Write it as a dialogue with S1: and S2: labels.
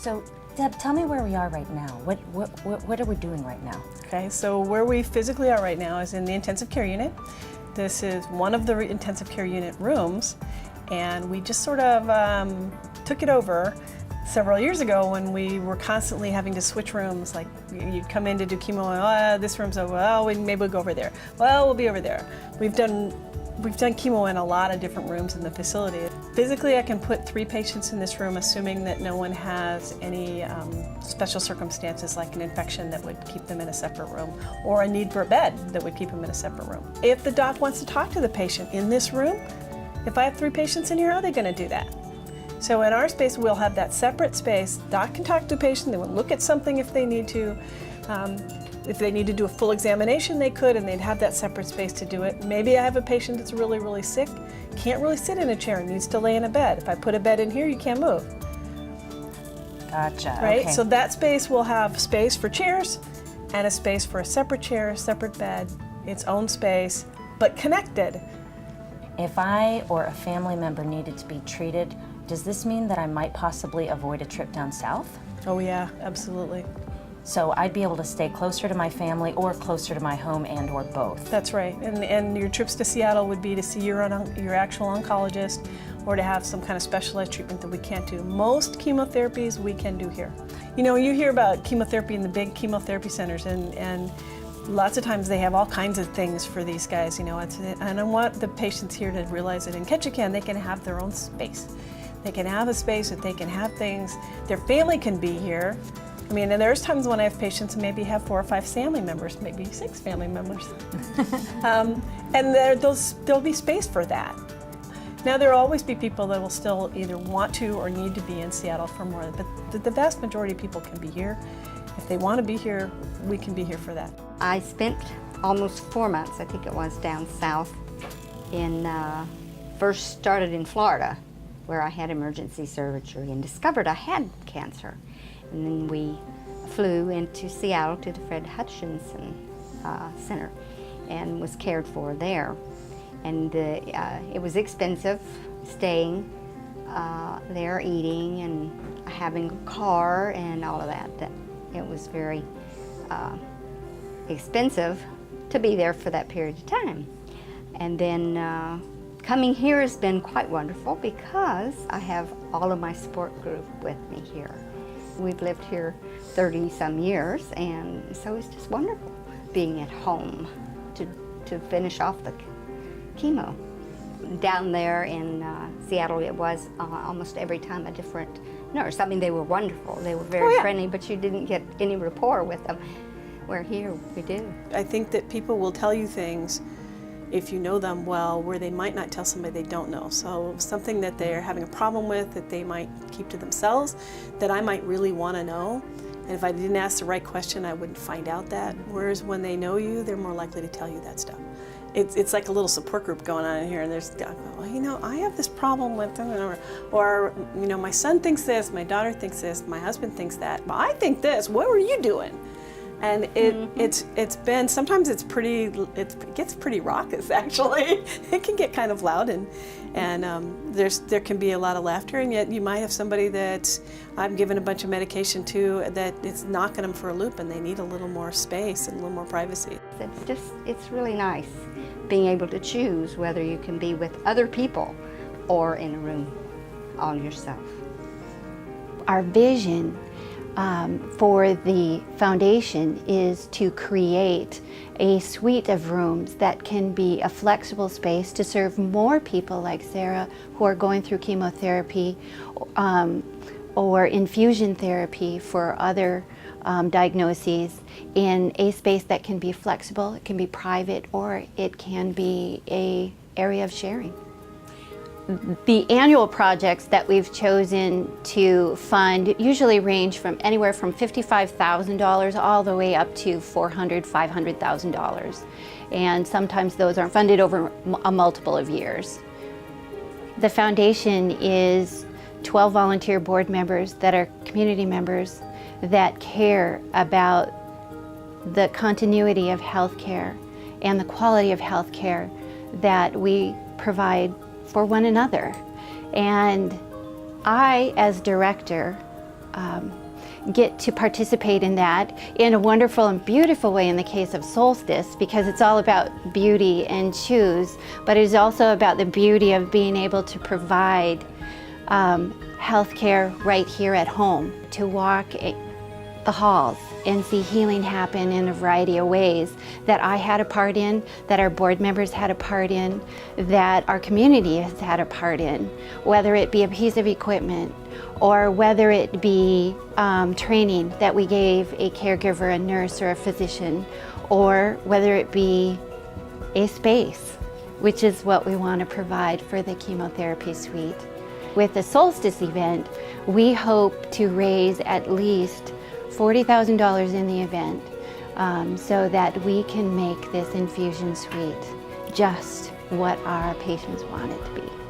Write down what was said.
S1: So, Deb, tell me where we are right now. What are we doing right now?
S2: Okay, so where we physically are right now is in the intensive care unit. This is one of the intensive care unit rooms, and we just sort of took it over several years ago when we were constantly having to switch rooms. Like you'd come in to do chemo, and this room's over, well, maybe we'll go over there. Well, we'll be over there. We've done chemo in a lot of different rooms in the facility. Physically, I can put 3 patients in this room, assuming that no one has any special circumstances like an infection that would keep them in a separate room, or a need for a bed that would keep them in a separate room. If the doc wants to talk to the patient in this room, if I have 3 patients in here, how are they going to do that? So in our space, we'll have that separate space. Doc can talk to the patient, they will look at something if they need to. If they need to do a full examination, they could, and they'd have that separate space to do it. Maybe I have a patient that's really, really sick, can't really sit in a chair, needs to lay in a bed. If I put a bed in here, you can't move.
S1: Gotcha.
S2: Right?
S1: Okay.
S2: So that space will have space for chairs and a space for a separate chair, separate bed, its own space, but connected.
S1: If I or a family member needed to be treated, does this mean that I might possibly avoid a trip down south?
S2: Oh yeah, absolutely.
S1: So I'd be able to stay closer to my family or closer to my home, and or both.
S2: That's right. And your trips to Seattle would be to see your actual oncologist, or to have some kind of specialized treatment that we can't do. Most chemotherapies we can do here. You know, you hear about chemotherapy in the big chemotherapy centers, and lots of times they have all kinds of things for these guys. You know, and I want the patients here to realize that in Ketchikan they can have their own space. They can have a space that they can have things. Their family can be here. I mean, and there's times when I have patients who maybe have 4 or 5 family members, maybe 6 family members. And there'll be space for that. Now, there'll always be people that will still either want to or need to be in Seattle for more, but the vast majority of people can be here. If they want to be here, we can be here for that.
S3: I spent almost 4 months, I think it was, down south first started in Florida, where I had emergency surgery and discovered I had cancer. And then we flew into Seattle to the Fred Hutchinson Center and was cared for there. And it was expensive staying there, eating and having a car and all of that. It was very expensive to be there for that period of time. And then coming here has been quite wonderful because I have all of my support group with me here. We've lived here 30-some years, and so it's just wonderful being at home to finish off the chemo. Down there in Seattle, it was almost every time a different nurse. I mean, they were wonderful. They were very friendly, but you didn't get any rapport with them. Where here, we do.
S2: I think that people will tell you things if you know them well, where they might not tell somebody they don't know. So something that they're having a problem with that they might keep to themselves, that I might really want to know. And if I didn't ask the right question, I wouldn't find out that. Whereas when they know you, they're more likely to tell you that stuff. It's like a little support group going on in here, and there's, well, you know, I have this problem with, or you know, my son thinks this, my daughter thinks this, my husband thinks that, well, I think this, what were you doing? And it's been, sometimes it gets pretty raucous actually. It can get kind of loud, and there can be a lot of laughter, and yet you might have somebody that I'm giving a bunch of medication to that it's knocking them for a loop and they need a little more space and a little more privacy.
S3: It's really nice being able to choose whether you can be with other people or in a room all yourself.
S4: Our vision for the foundation is to create a suite of rooms that can be a flexible space to serve more people like Sarah who are going through chemotherapy or infusion therapy for other diagnoses, in a space that can be flexible, it can be private, or it can be an area of sharing. The annual projects that we've chosen to fund usually range from anywhere from $55,000 all the way up to $400,000, $500,000. And sometimes those are funded over a multiple of years. The foundation is 12 volunteer board members that are community members that care about the continuity of healthcare and the quality of healthcare that we provide for one another. And I, as director, get to participate in that in a wonderful and beautiful way in the case of Solstice, because it's all about beauty and choose, but it is also about the beauty of being able to provide healthcare right here at home, to walk the halls and see healing happen in a variety of ways that I had a part in, that our board members had a part in, that our community has had a part in, whether it be a piece of equipment or whether it be training that we gave a caregiver, a nurse, or a physician, or whether it be a space, which is what we want to provide for the chemotherapy suite. With the Solstice event, we hope to raise at least $40,000 in the event so that we can make this infusion suite just what our patients want it to be.